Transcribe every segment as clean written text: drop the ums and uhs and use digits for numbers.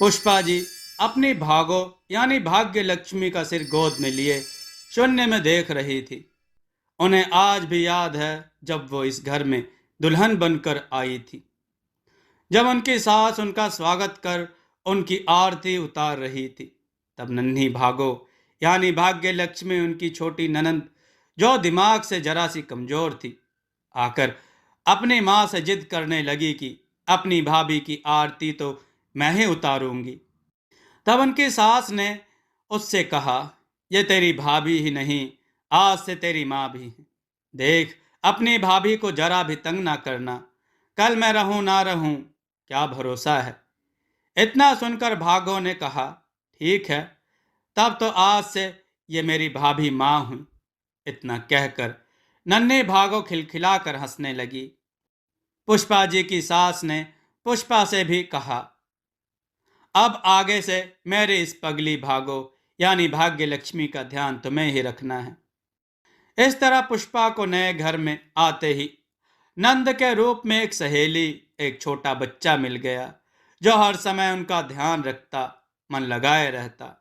पुष्पा जी अपनी भागो यानी भाग्य लक्ष्मी का सिर गोद में लिए शून्य में देख रही थी। उन्हें आज भी याद है जब वो इस घर में दुल्हन बनकर आई थी। जब उनकी सास उनका स्वागत कर उनकी आरती उतार रही थी, तब नन्ही भागो यानी भाग्य लक्ष्मी उनकी छोटी ननंद, जो दिमाग से जरा सी कमजोर थी, आकर अपनी माँ से जिद करने लगी कि अपनी भाभी की आरती तो मैं ही उतारूंगी। तब उनकी सास ने उससे कहा, ये तेरी भाभी ही नहीं, आज से तेरी माँ भी है। देख, अपनी भाभी को जरा भी तंग ना करना, कल मैं रहूं ना रहूं क्या भरोसा है। इतना सुनकर भागो ने कहा, ठीक है, तब तो आज से ये मेरी भाभी माँ हुई। इतना कहकर नन्ही भागो खिलखिलाकर हंसने लगी। पुष्पा जी की सास ने पुष्पा से भी कहा, अब आगे से मेरे इस पगली भागो यानी भाग्य लक्ष्मी का ध्यान तुम्हें ही रखना है। इस तरह पुष्पा को नए घर में आते ही नंद के रूप में एक सहेली, एक छोटा बच्चा मिल गया, जो हर समय उनका ध्यान रखता, मन लगाए रहता।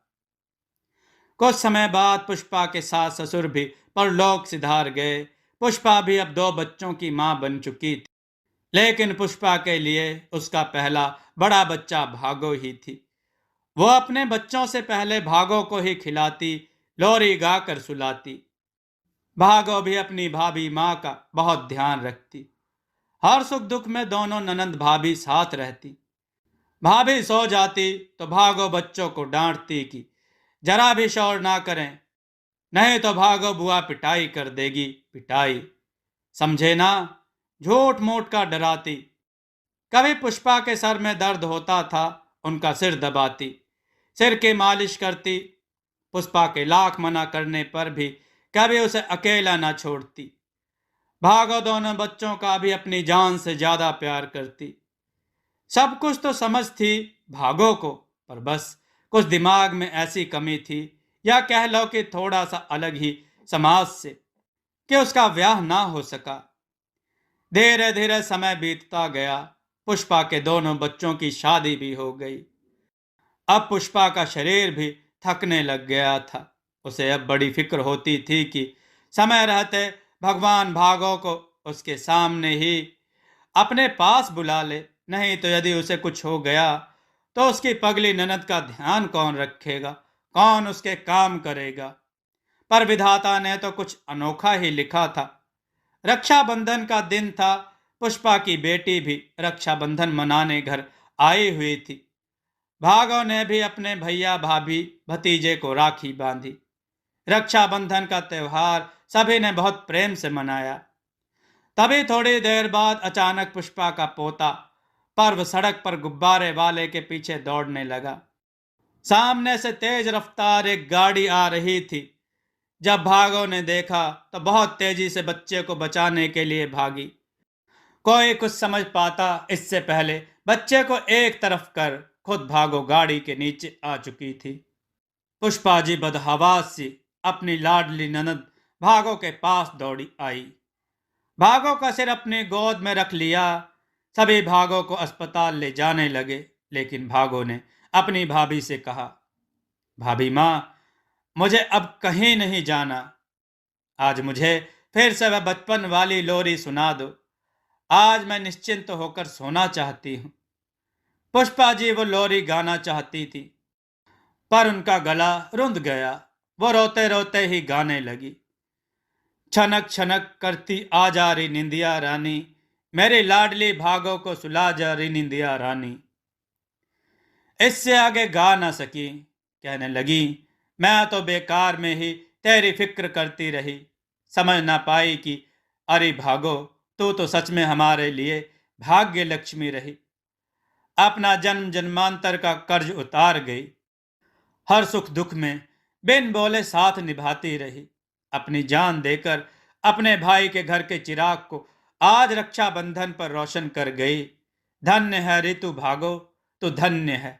कुछ समय बाद पुष्पा के सास ससुर भी परलोक सिधार गए। पुष्पा भी अब दो बच्चों की मां बन चुकी थी, लेकिन पुष्पा के लिए उसका पहला बड़ा बच्चा भागो ही थी। वो अपने बच्चों से पहले भागो को ही खिलाती, लोरी गाकर सुलाती। भागो भी अपनी भाभी माँ का बहुत ध्यान रखती। हर सुख दुख में दोनों ननंद भाभी साथ रहती। भाभी सो जाती तो भागो बच्चों को डांटती कि जरा भी शोर ना करें, नहीं तो भागो बुआ पिटाई कर देगी, पिटाई, समझे ना। झूठ मूठ का डराती। कभी पुष्पा के सर में दर्द होता था, उनका सिर दबाती, सिर की मालिश करती। पुष्पा के लाख मना करने पर भी कभी उसे अकेला ना छोड़ती। भागो दोनों बच्चों का भी अपनी जान से ज्यादा प्यार करती। सब कुछ तो समझ थी भागो को, पर बस कुछ दिमाग में ऐसी कमी थी, या कह लो कि थोड़ा सा अलग ही समाज से, कि उसका ब्याह ना हो सका। धीरे धीरे समय बीतता गया। पुष्पा के दोनों बच्चों की शादी भी हो गई। अब पुष्पा का शरीर भी थकने लग गया था। उसे अब बड़ी फिक्र होती थी कि समय रहते भगवान भागो को उसके सामने ही अपने पास बुला ले, नहीं तो यदि उसे कुछ हो गया तो उसकी पगली ननद का ध्यान कौन रखेगा, कौन उसके काम करेगा। पर विधाता ने तो कुछ अनोखा ही लिखा था। रक्षाबंधन का दिन था। पुष्पा की बेटी भी रक्षाबंधन मनाने घर आई हुई थी। भागव ने भी अपने भैया भाभी भतीजे को राखी बांधी। रक्षाबंधन का त्योहार सभी ने बहुत प्रेम से मनाया। तभी थोड़ी देर बाद अचानक पुष्पा का पोता पर्व सड़क पर गुब्बारे वाले के पीछे दौड़ने लगा। सामने से तेज रफ्तार एक गाड़ी आ रही थी। जब भागो ने देखा तो बहुत तेजी से बच्चे को बचाने के लिए भागी। कोई कुछ समझ पाता इससे पहले बच्चे को एक तरफ कर खुद भागो गाड़ी के नीचे आ चुकी थी। पुष्पा जी बदहवास सी अपनी लाडली ननद भागो के पास दौड़ी आई। भागो का सिर अपनी गोद में रख लिया। सभी भागो को अस्पताल ले जाने लगे, लेकिन भागो ने अपनी भाभी से कहा, भाभी माँ, मुझे अब कहीं नहीं जाना। आज मुझे फिर से वह बचपन वाली लोरी सुना दो। आज मैं निश्चिंत होकर सोना चाहती हूँ। पुष्पा जी वो लोरी गाना चाहती थी, पर उनका गला रुंध गया। वो रोते रोते ही गाने लगी। छनक छनक करती आ जा रही निंदिया रानी, मेरी लाडली भागो को सुला जा रही निंदिया रानी। इससे आगे गा ना सकी। कहने लगी, मैं तो बेकार में ही तेरी फिक्र करती रही, समझ ना पाई कि अरे भागो, तू तो सच में हमारे लिए भाग्य लक्ष्मी रही। अपना जन्म जन्मांतर का कर्ज उतार गई। हर सुख दुख में बिन बोले साथ निभाती रही। अपनी जान देकर अपने भाई के घर के चिराग को आज रक्षाबंधन पर रोशन कर गई। धन्य है ऋतु भागो, तू धन्य है।